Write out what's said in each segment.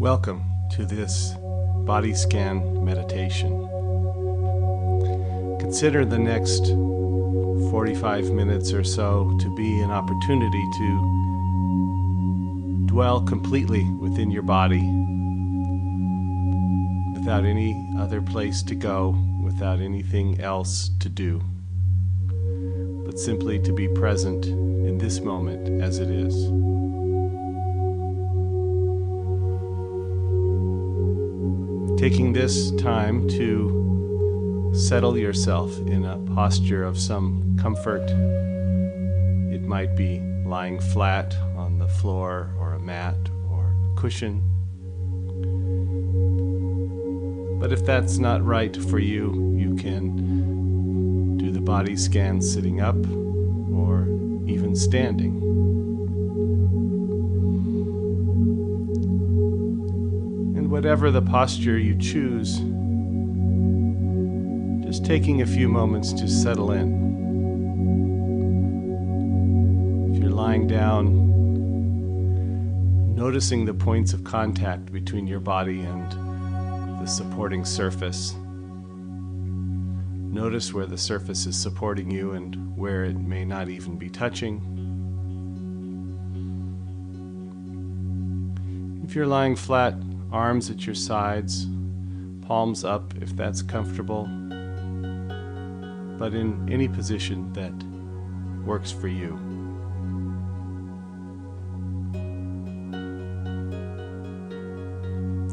Welcome to this body scan meditation. Consider the next 45 minutes or so to be an opportunity to dwell completely within your body, without any other place to go, without anything else to do, but simply to be present in this moment as it is. Taking this time to settle yourself in a posture of some comfort. It might be lying flat on the floor or a mat or a cushion. But if that's not right for you, you can do the body scan sitting up or even standing. Whatever the posture you choose, just taking a few moments to settle in. If you're lying down, noticing the points of contact between your body and the supporting surface. Notice where the surface is supporting you and where it may not even be touching. If you're lying flat, arms at your sides, palms up if that's comfortable, but in any position that works for you.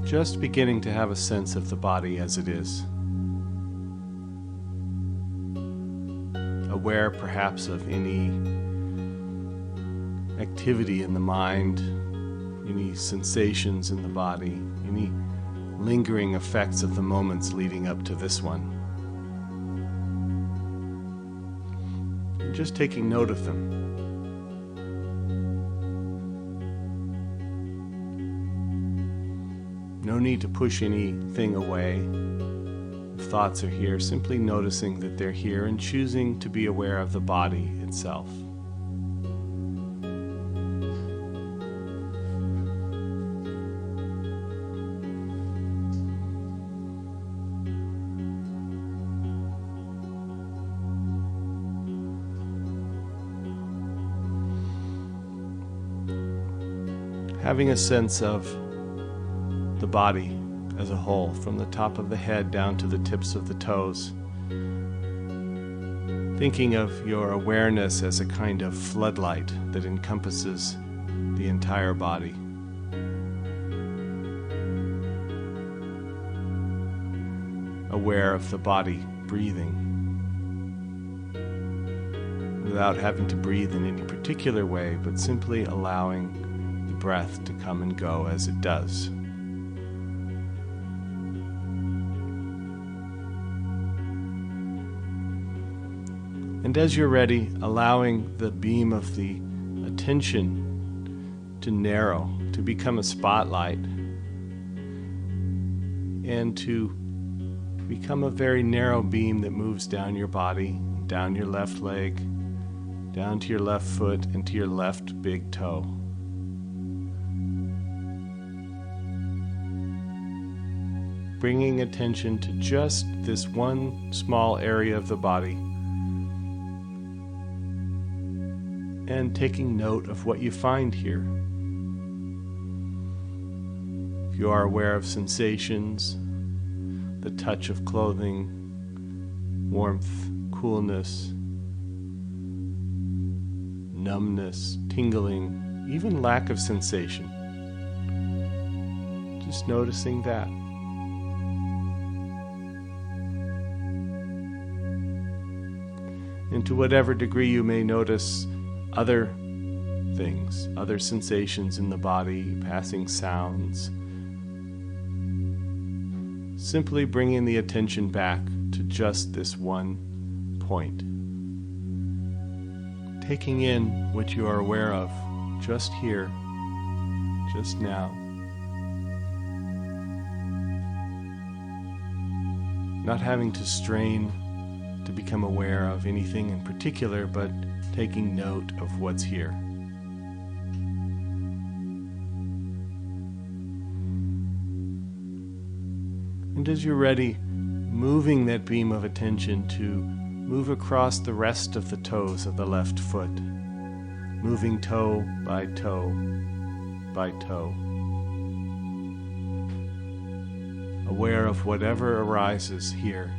Just beginning to have a sense of the body as it is. Aware perhaps of any activity in the mind, any sensations in the body, any lingering effects of the moments leading up to this one. And just taking note of them. No need to push anything away. If thoughts are here, simply noticing that they're here and choosing to be aware of the body itself. Having a sense of the body as a whole, from the top of the head down to the tips of the toes. Thinking of your awareness as a kind of floodlight that encompasses the entire body. Aware of the body breathing, without having to breathe in any particular way, but simply allowing breath to come and go as it does. And as you're ready, allowing the beam of the attention to narrow, to become a spotlight, and to become a very narrow beam that moves down your body, down your left leg, down to your left foot, and to your left big toe. Bringing attention to just this one small area of the body and taking note of what you find here. If you are aware of sensations, the touch of clothing, warmth, coolness, numbness, tingling, even lack of sensation, just noticing that. And to whatever degree you may notice other things, other sensations in the body, passing sounds, simply bringing the attention back to just this one point. Taking in what you are aware of just here, just now. Not having to strain to become aware of anything in particular, but taking note of what's here. And as you're ready, moving that beam of attention to move across the rest of the toes of the left foot, moving toe by toe by toe, aware of whatever arises here.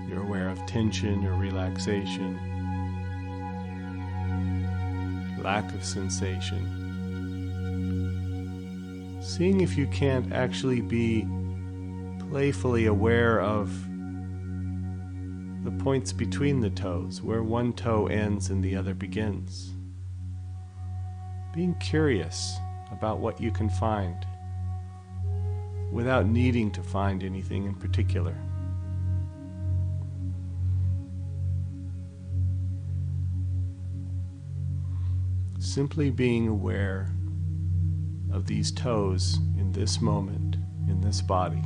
You're aware of tension or relaxation, lack of sensation. Seeing if you can't actually be playfully aware of the points between the toes, where one toe ends and the other begins. Being curious about what you can find, without needing to find anything in particular. Simply being aware of these toes in this moment, in this body.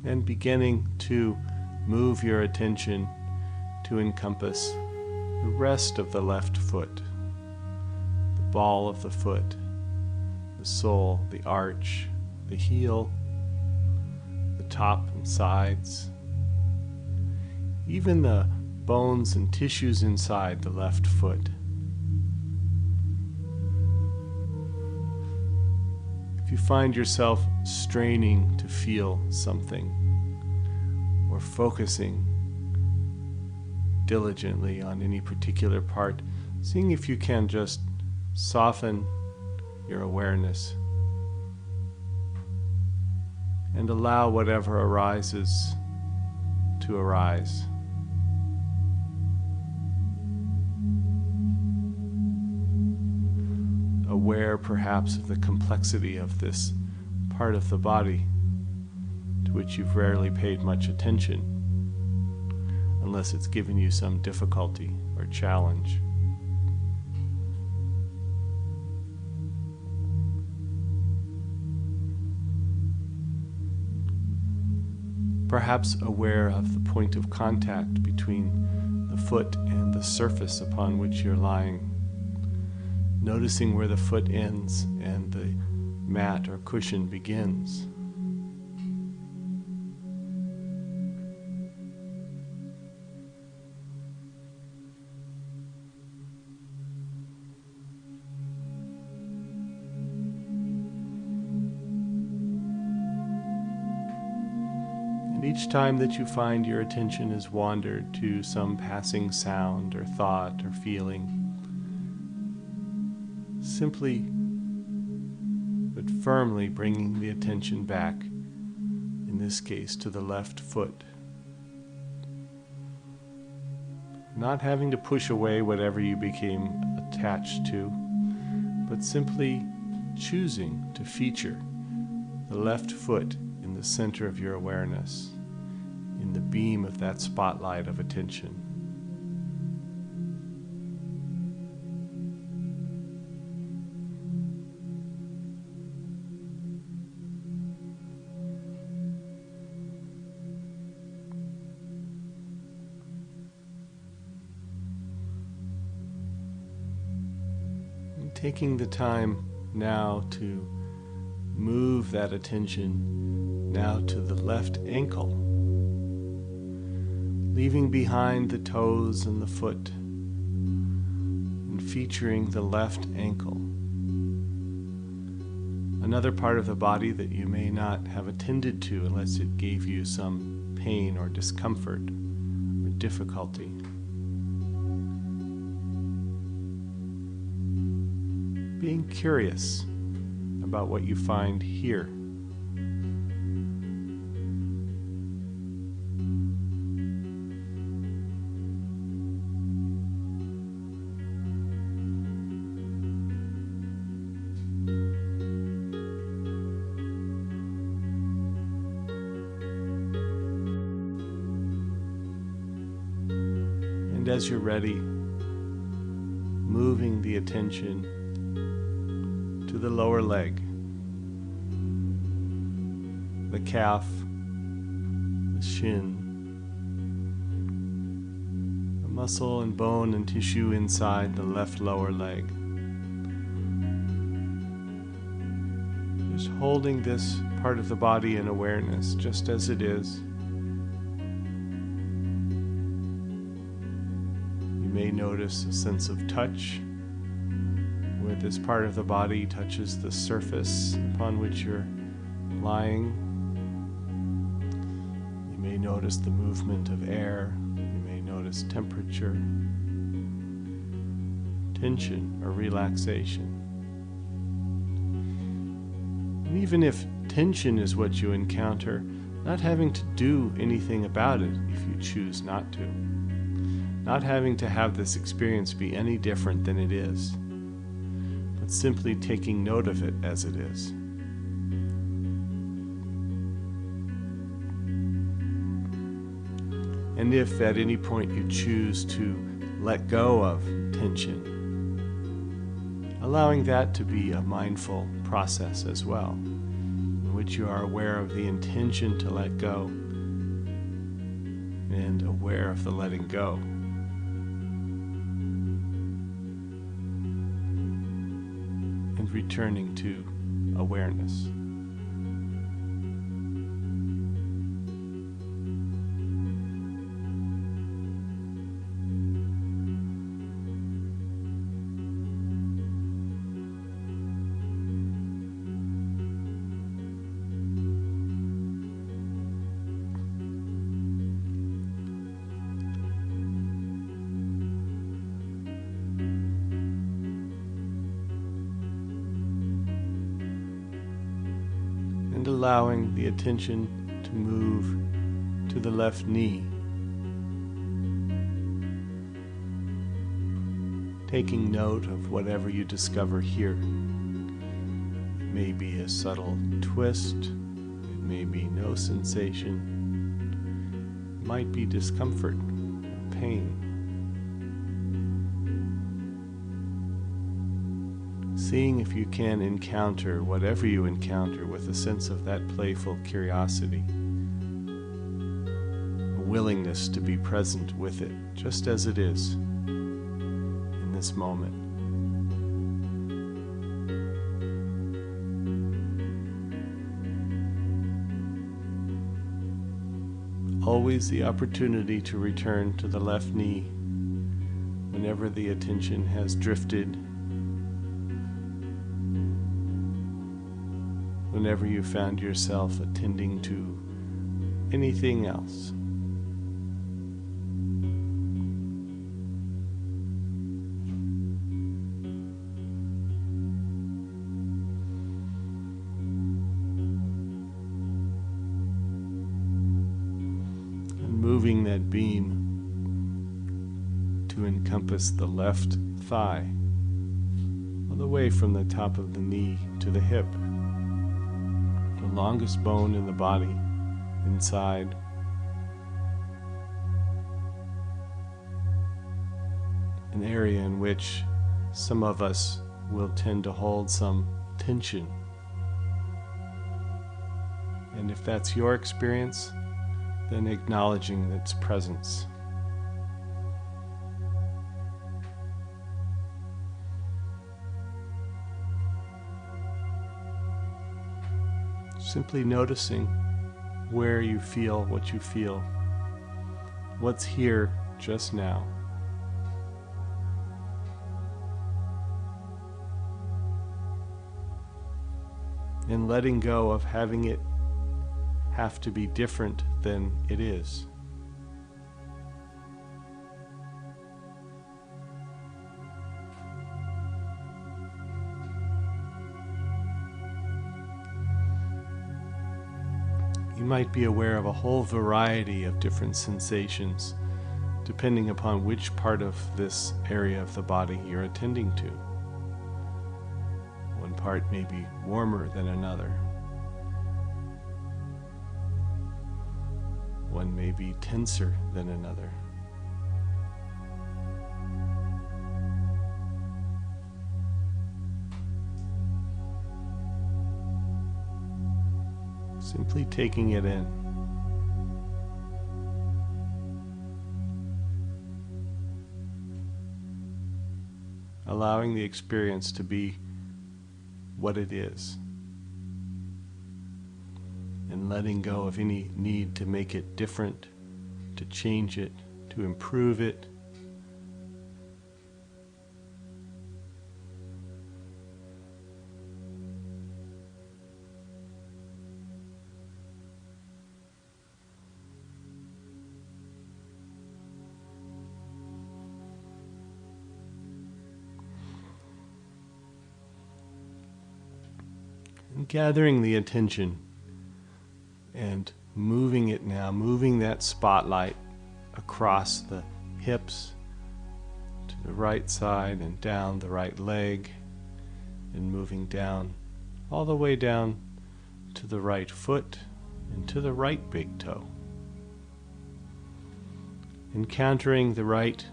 And beginning to move your attention to encompass the rest of the left foot, the ball of the foot, the sole, the arch, the heel, the top and sides, even the bones and tissues inside the left foot. If you find yourself straining to feel something or focusing diligently on any particular part, seeing if you can just soften your awareness and allow whatever arises to arise. Aware perhaps of the complexity of this part of the body to which you've rarely paid much attention, unless it's given you some difficulty or challenge. Perhaps aware of the point of contact between the foot and the surface upon which you're lying, noticing where the foot ends and the mat or cushion begins. And each time that you find your attention has wandered to some passing sound or thought or feeling, simply but firmly bringing the attention back, in this case to the left foot. Not having to push away whatever you became attached to, but simply choosing to feature the left foot in the center of your awareness, in the beam of that spotlight of attention. Taking the time now to move that attention now to the left ankle, leaving behind the toes and the foot and featuring the left ankle. Another part of the body that you may not have attended to unless it gave you some pain or discomfort or difficulty. Being curious about what you find here. And as you're ready, moving the attention to the lower leg, the calf, the shin, the muscle and bone and tissue inside the left lower leg. Just holding this part of the body in awareness, just as it is. You may notice a sense of touch, where this part of the body touches the surface upon which you're lying. You may notice the movement of air. You may notice temperature, tension, or relaxation. And even if tension is what you encounter, not having to do anything about it if you choose not to. Not having to have this experience be any different than it is, but simply taking note of it as it is. And if at any point you choose to let go of tension, allowing that to be a mindful process as well, in which you are aware of the intention to let go and aware of the letting go. And returning to awareness. And allowing the attention to move to the left knee. Taking note of whatever you discover here. It may be a subtle twist, it may be no sensation, it might be discomfort or pain. Seeing if you can encounter whatever you encounter with a sense of that playful curiosity, a willingness to be present with it, just as it is in this moment. Always the opportunity to return to the left knee whenever the attention has drifted, whenever you found yourself attending to anything else. And moving that beam to encompass the left thigh, all the way from the top of the knee to the hip. The longest bone in the body, inside. An area in which some of us will tend to hold some tension. And if that's your experience, then acknowledging its presence. Simply noticing where you feel what you feel, what's here just now. And letting go of having it have to be different than it is. You might be aware of a whole variety of different sensations, depending upon which part of this area of the body you're attending to. One part may be warmer than another. One may be tenser than another. Simply taking it in. Allowing the experience to be what it is. And letting go of any need to make it different, to change it, to improve it. And gathering the attention and moving it now, moving that spotlight across the hips to the right side and down the right leg, and moving down all the way down to the right foot and to the right big toe. Encountering the right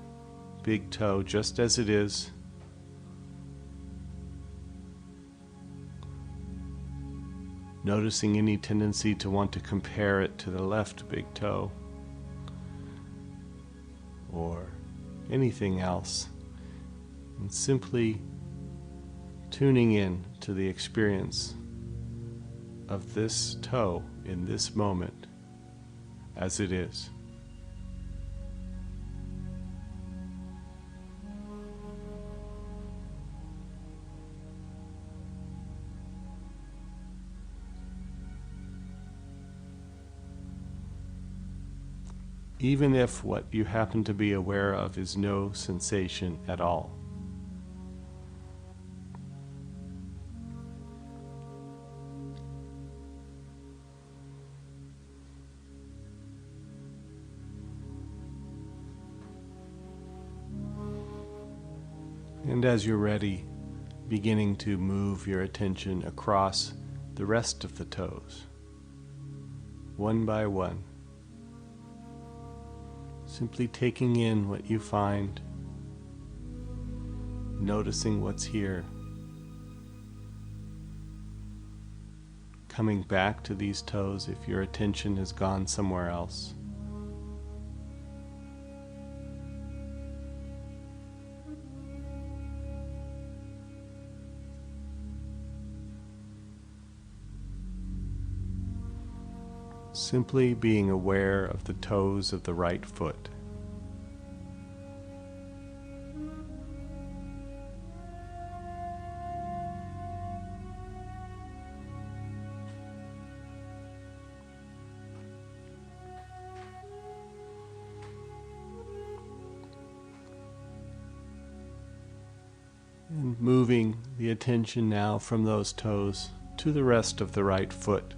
big toe just as it is. Noticing any tendency to want to compare it to the left big toe or anything else, and simply tuning in to the experience of this toe in this moment as it is. Even if what you happen to be aware of is no sensation at all. And as you're ready, beginning to move your attention across the rest of the toes, one by one. Simply taking in what you find, noticing what's here, coming back to these toes if your attention has gone somewhere else. Simply being aware of the toes of the right foot. And moving the attention now from those toes to the rest of the right foot.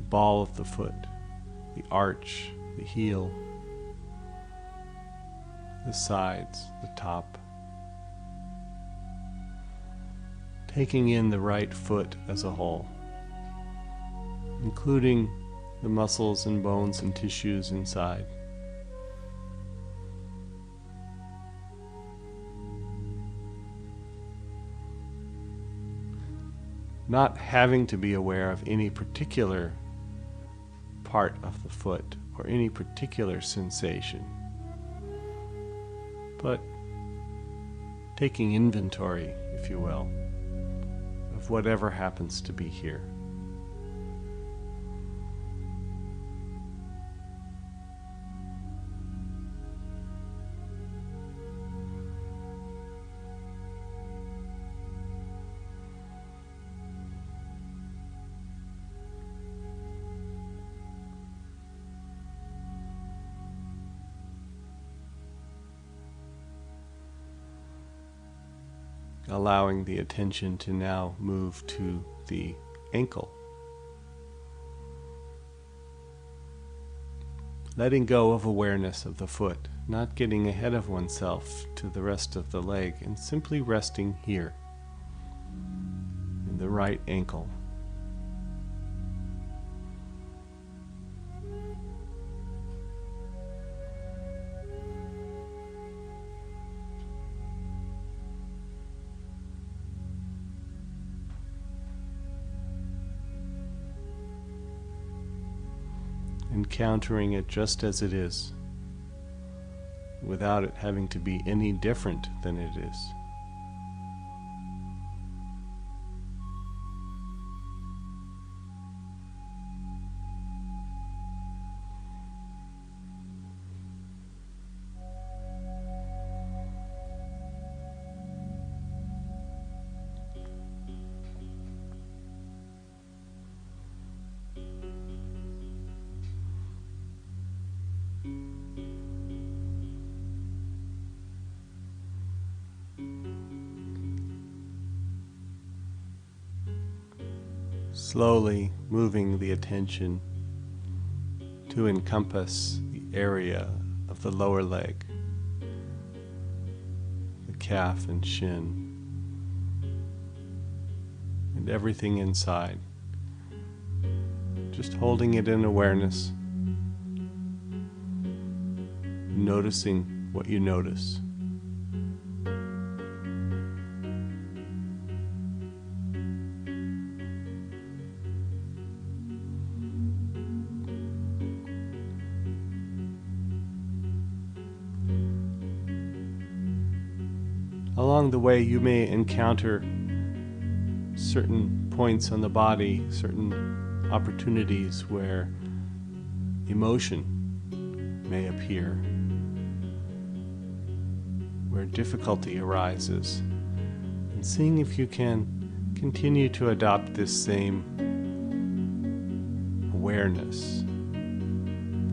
Ball of the foot, the arch, the heel, the sides, the top. Taking in the right foot as a whole, including the muscles and bones and tissues inside. Not having to be aware of any particular part of the foot or any particular sensation, but taking inventory, if you will, of whatever happens to be here. Allowing the attention to now move to the ankle. Letting go of awareness of the foot, not getting ahead of oneself to the rest of the leg, and simply resting here in the right ankle. encountering it just as it is, without it having to be any different than it is. Slowly moving the attention to encompass the area of the lower leg, the calf and shin, and everything inside. Just holding it in awareness, noticing what you notice. Along the way, you may encounter certain points on the body, certain opportunities where emotion may appear, where difficulty arises, and seeing if you can continue to adopt this same awareness,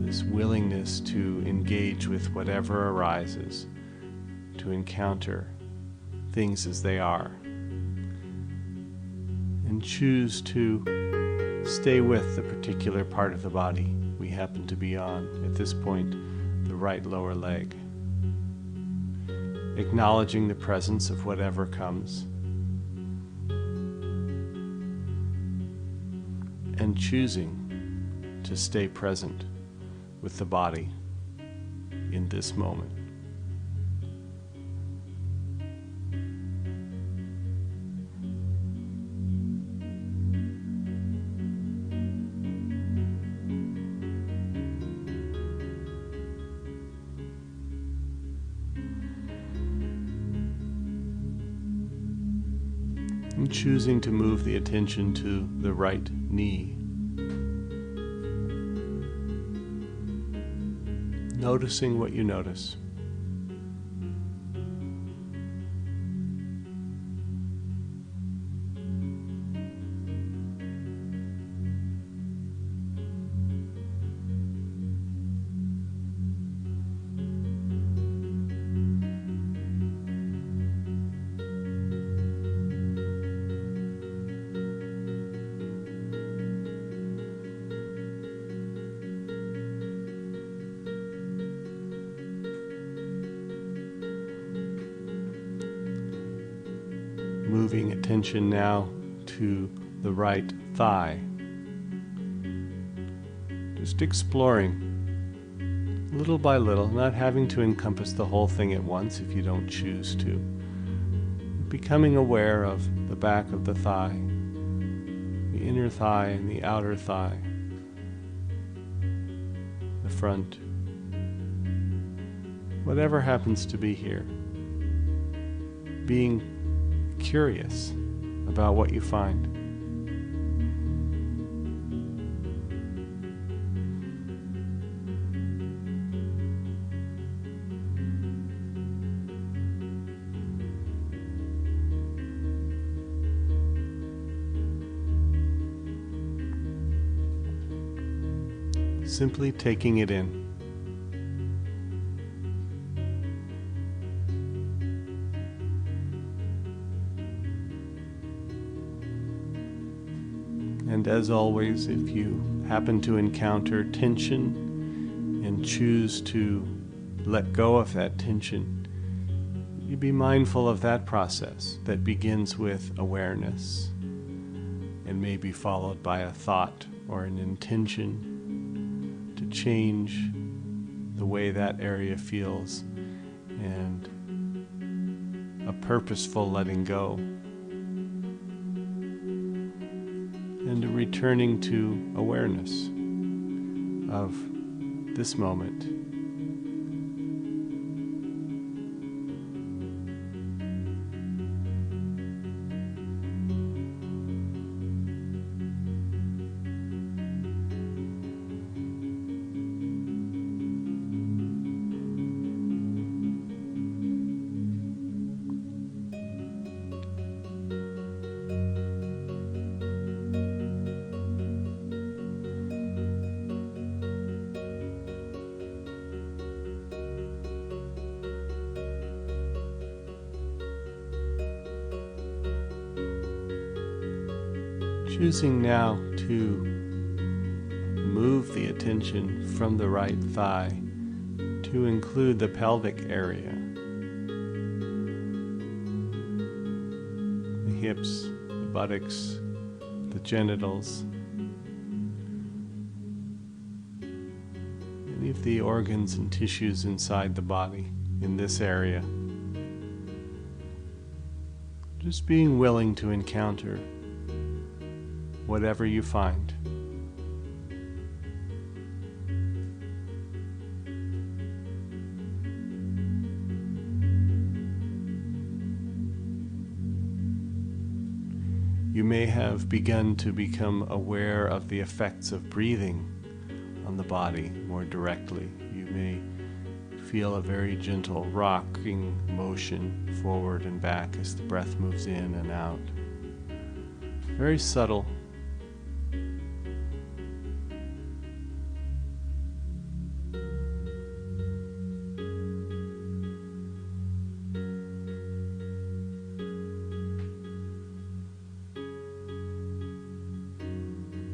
this willingness to engage with whatever arises, to encounter things as they are, and choose to stay with the particular part of the body we happen to be on at this point, the right lower leg, acknowledging the presence of whatever comes, and choosing to stay present with the body in this moment. And choosing to move the attention to the right knee. Noticing what you notice. Moving attention now to the right thigh. Just exploring little by little, not having to encompass the whole thing at once if you don't choose to. Becoming aware of the back of the thigh, the inner thigh and the outer thigh, the front, whatever happens to be here. Being curious about what you find. Simply taking it in. And as always, if you happen to encounter tension and choose to let go of that tension, you be mindful of that process that begins with awareness and may be followed by a thought or an intention to change the way that area feels, and a purposeful letting go, and a returning to awareness of this moment. Choosing now to move the attention from the right thigh to include the pelvic area, the hips, the buttocks, the genitals, any of the organs and tissues inside the body in this area. Just being willing to encounter whatever you find. You may have begun to become aware of the effects of breathing on the body more directly. You may feel a very gentle rocking motion forward and back as the breath moves in and out. Very subtle.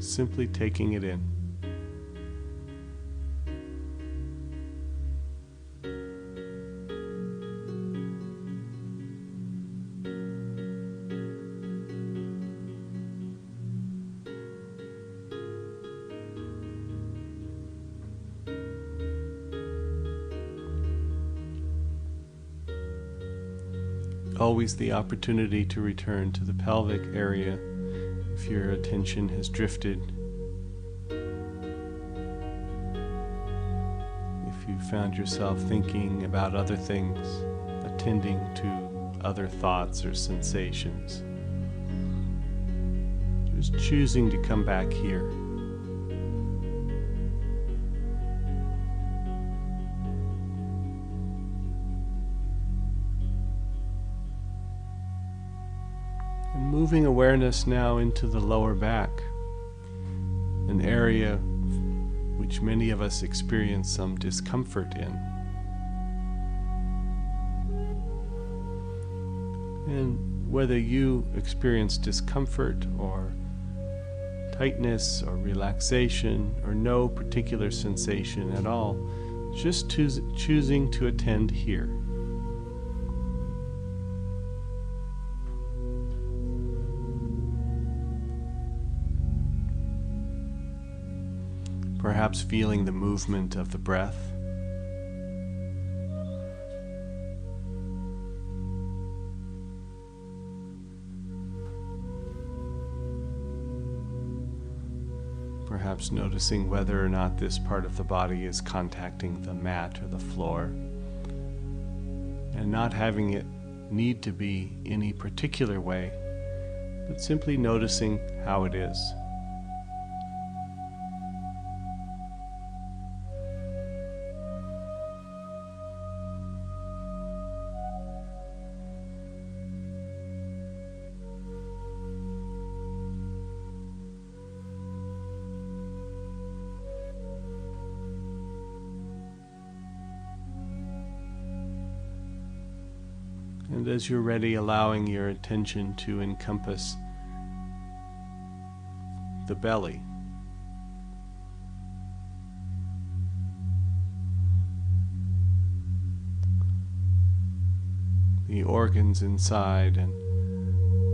Simply taking it in. Always the opportunity to return to the pelvic area if your attention has drifted, if you found yourself thinking about other things, attending to other thoughts or sensations. Just choosing to come back here. Moving awareness now into the lower back, an area which many of us experience some discomfort in. And whether you experience discomfort or tightness or relaxation or no particular sensation at all, just choosing to attend here. Perhaps feeling the movement of the breath. Perhaps noticing whether or not this part of the body is contacting the mat or the floor, and not having it need to be any particular way, but simply noticing how it is. And as you're ready, allowing your attention to encompass the belly. The organs inside and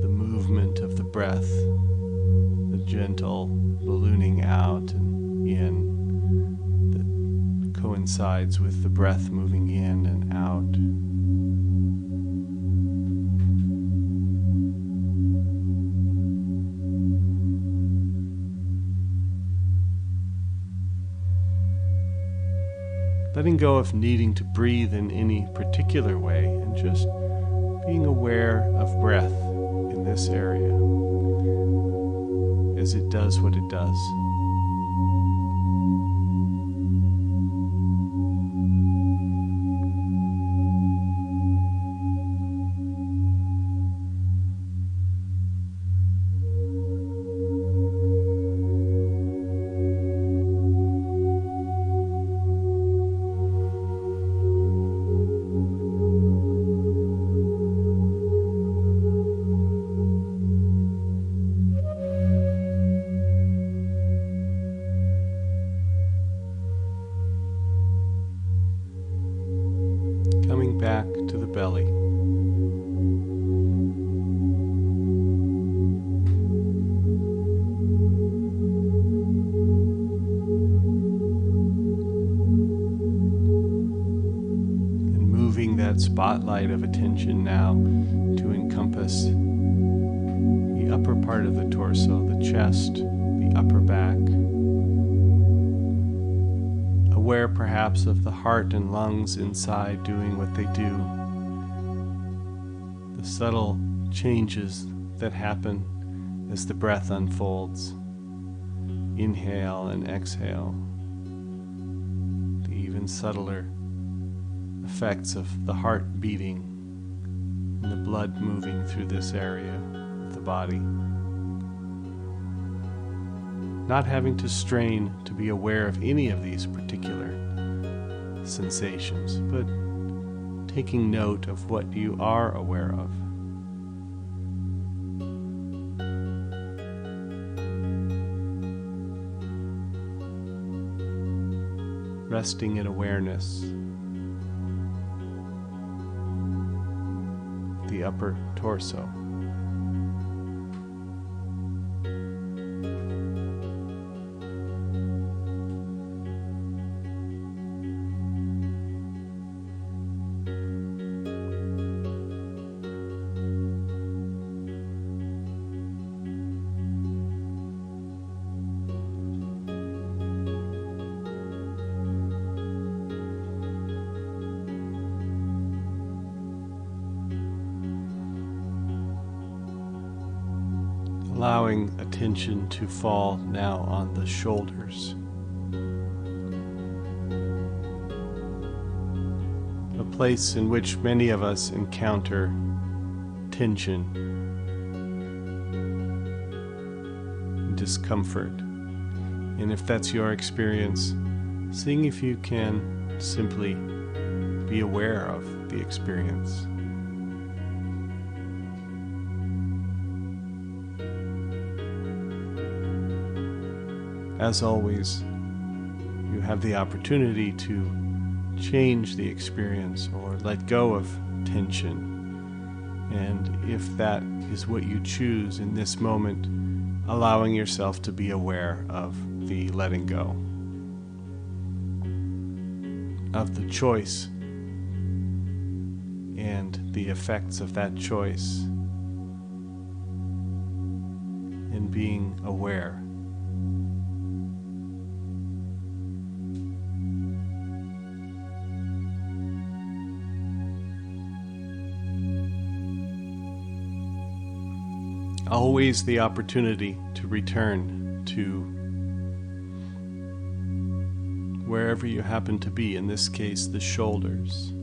the movement of the breath, the gentle ballooning out and in that coincides with the breath moving in and out. letting go of needing to breathe in any particular way and just being aware of breath in this area as it does what it does. Coming back to the belly. And moving that spotlight of attention now to encompass the upper part of the torso, the chest, the upper back. Aware perhaps of the heart and lungs inside doing what they do. The subtle changes that happen as the breath unfolds. Inhale and exhale. The even subtler effects of the heart beating and the blood moving through this area of the body. Not having to strain to be aware of any of these particular sensations, but taking note of what you are aware of. Resting in awareness. The upper torso. Allowing attention to fall now on the shoulders. A place in which many of us encounter tension, discomfort. And if that's your experience, seeing if you can simply be aware of the experience. As always, you have the opportunity to change the experience or let go of tension. And if that is what you choose in this moment, allowing yourself to be aware of the letting go, of the choice and the effects of that choice, and being aware. Always the opportunity to return to wherever you happen to be, in this case, the shoulders.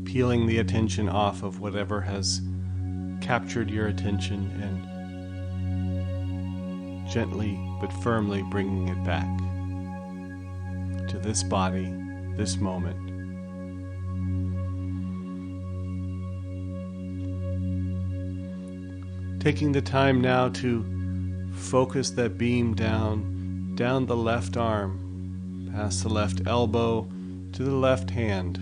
Peeling the attention off of whatever has captured your attention and gently but firmly bringing it back to this body, this moment. Taking the time now to focus that beam down the left arm, past the left elbow to the left hand.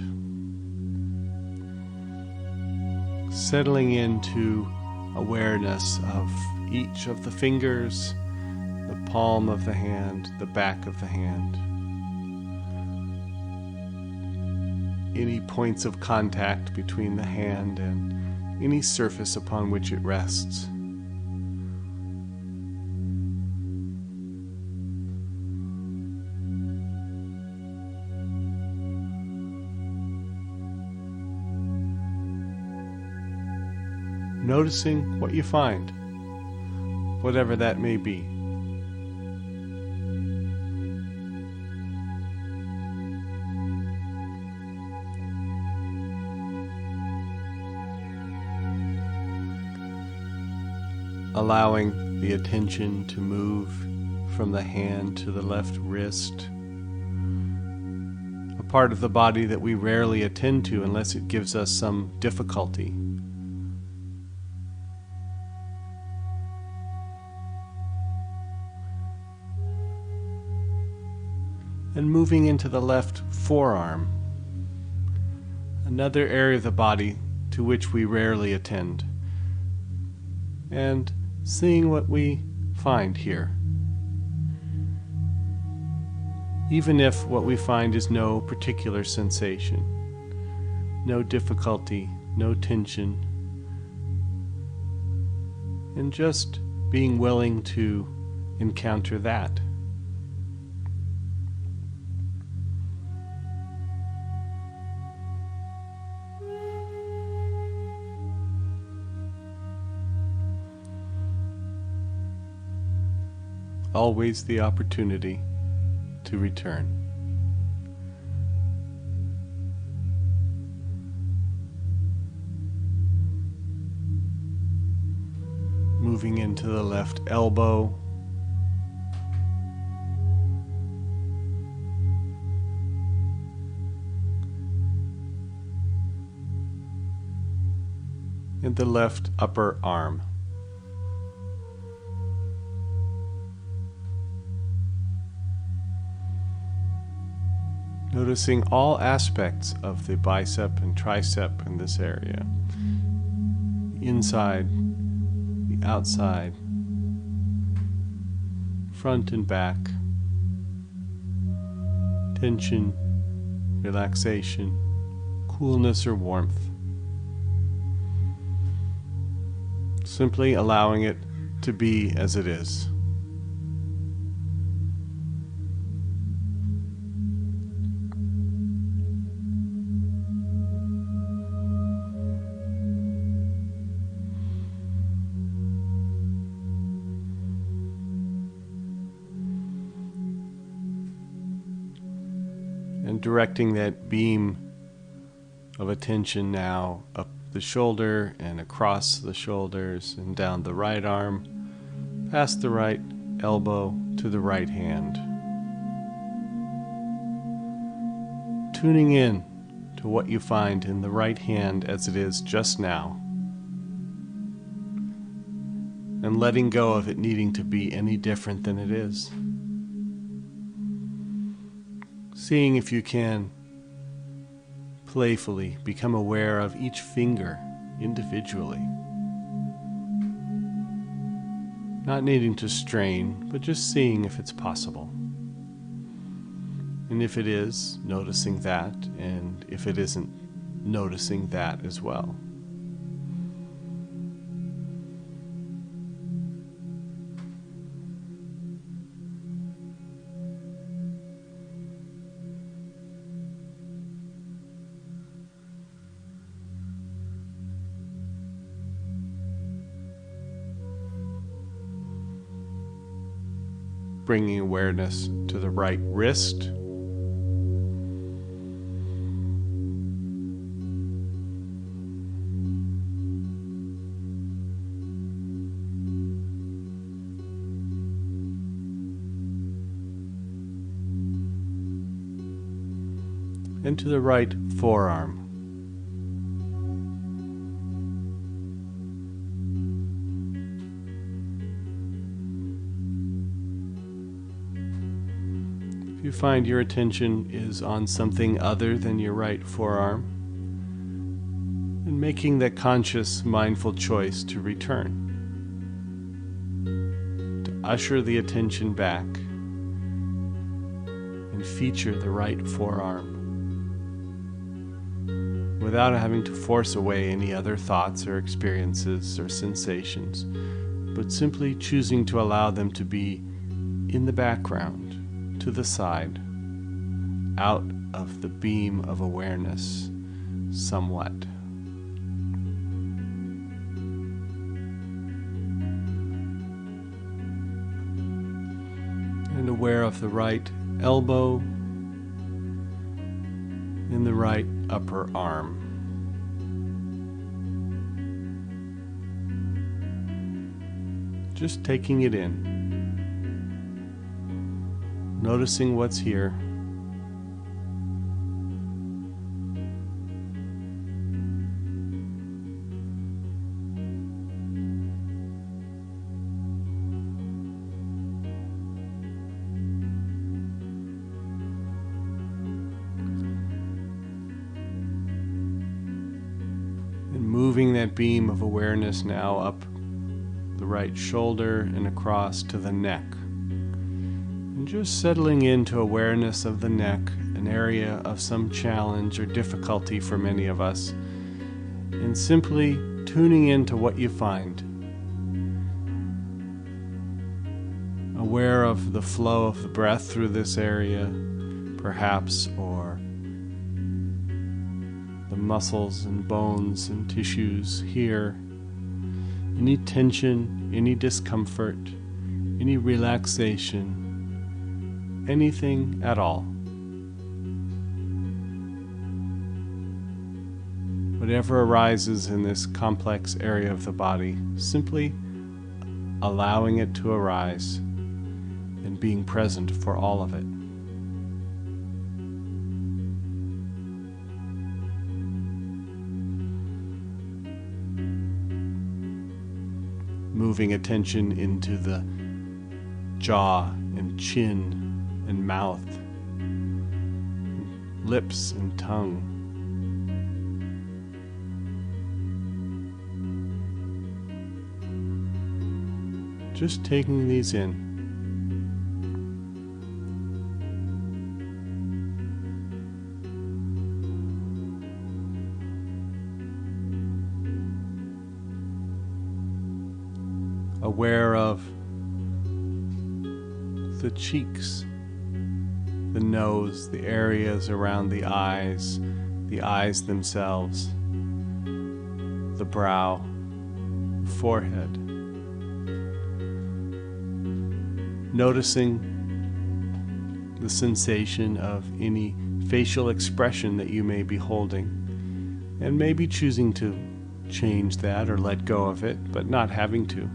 Settling into awareness of each of the fingers, the palm of the hand, the back of the hand. Any points of contact between the hand and any surface upon which it rests. noticing what you find, whatever that may be. Allowing the attention to move from the hand to the left wrist, a part of the body that we rarely attend to unless it gives us some difficulty. And moving into the left forearm, another area of the body to which we rarely attend, and seeing what we find here. Even if what we find is no particular sensation, no difficulty, no tension, and just being willing to encounter that. Always the opportunity to return. Moving into the left elbow, and the left upper arm. Noticing all aspects of the bicep and tricep in this area. The inside, the outside, front and back, tension, relaxation, coolness or warmth. Simply allowing it to be as it is. And directing that beam of attention now up the shoulder and across the shoulders and down the right arm, past the right elbow to the right hand. Tuning in to what you find in the right hand as it is just now, and letting go of it needing to be any different than it is. Seeing if you can playfully become aware of each finger individually. Not needing to strain, but just seeing if it's possible. And if it is, noticing that, and if it isn't, noticing that as well. Bringing awareness to the right wrist. And to the right forearm. If you find your attention is on something other than your right forearm, and making that conscious, mindful choice to return, to usher the attention back and feature the right forearm without having to force away any other thoughts or experiences or sensations, but simply choosing to allow them to be in the background, to the side, out of the beam of awareness somewhat. and aware of the right elbow and the right upper arm. Just taking it in, noticing what's here. And moving that beam of awareness now up the right shoulder and across to the neck. And just settling into awareness of the neck, an area of some challenge or difficulty for many of us, and simply tuning into what you find. Aware of the flow of the breath through this area, perhaps, or the muscles and bones and tissues here. Any tension, any discomfort, any relaxation, anything at all. Whatever arises in this complex area of the body, simply allowing it to arise and being present for all of it. Moving attention into the jaw and chin and mouth, lips and tongue. Just taking these in. Aware of the cheeks, the nose, the areas around the eyes themselves, the brow, forehead. Noticing the sensation of any facial expression that you may be holding, and maybe choosing to change that or let go of it, but not having to.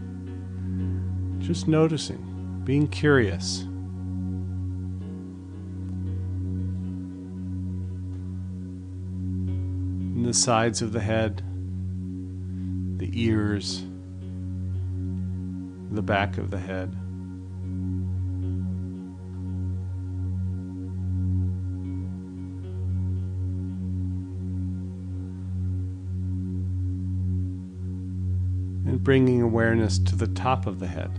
Just noticing, being curious. In the sides of the head, the ears, the back of the head. And bringing awareness to the top of the head.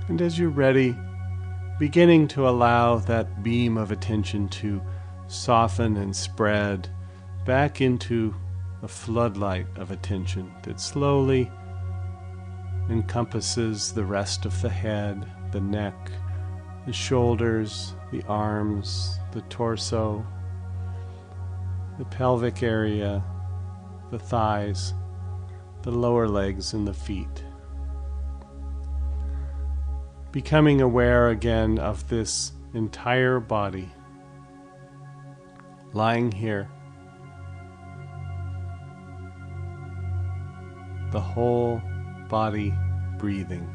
And as you're ready, beginning to allow that beam of attention to soften and spread back into a floodlight of attention that slowly encompasses the rest of the head, the neck, the shoulders, the arms, the torso, the pelvic area, the thighs, the lower legs, and the feet. Becoming aware again of this entire body lying here, the whole body breathing.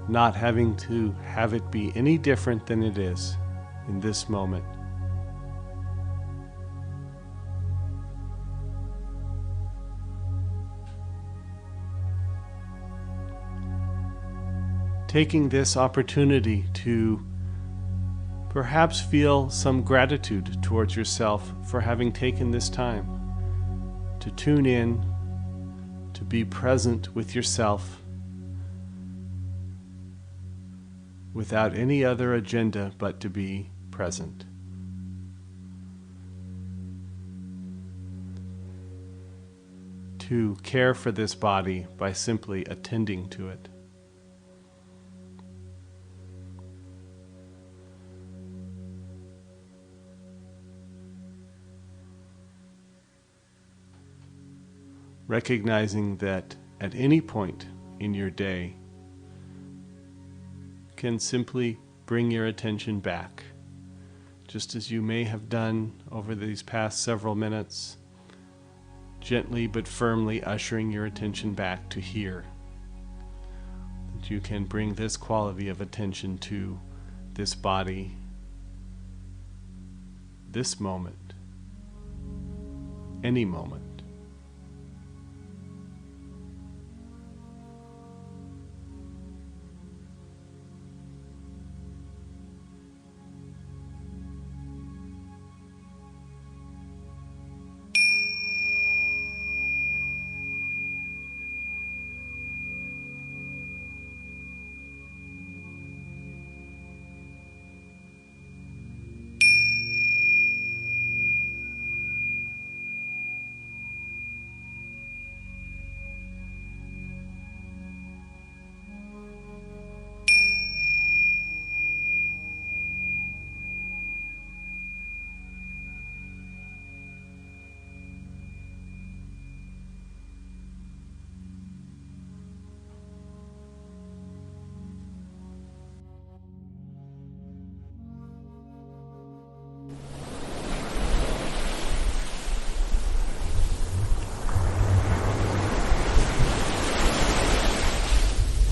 Not having to have it be any different than it is in this moment. Taking this opportunity to perhaps feel some gratitude towards yourself for having taken this time to tune in, to be present with yourself without any other agenda but to be present. to care for this body by simply attending to it. Recognizing that at any point in your day, you can simply bring your attention back, just as you may have done over these past several minutes, gently but firmly ushering your attention back to here. That you can bring this quality of attention to this body, this moment, any moment.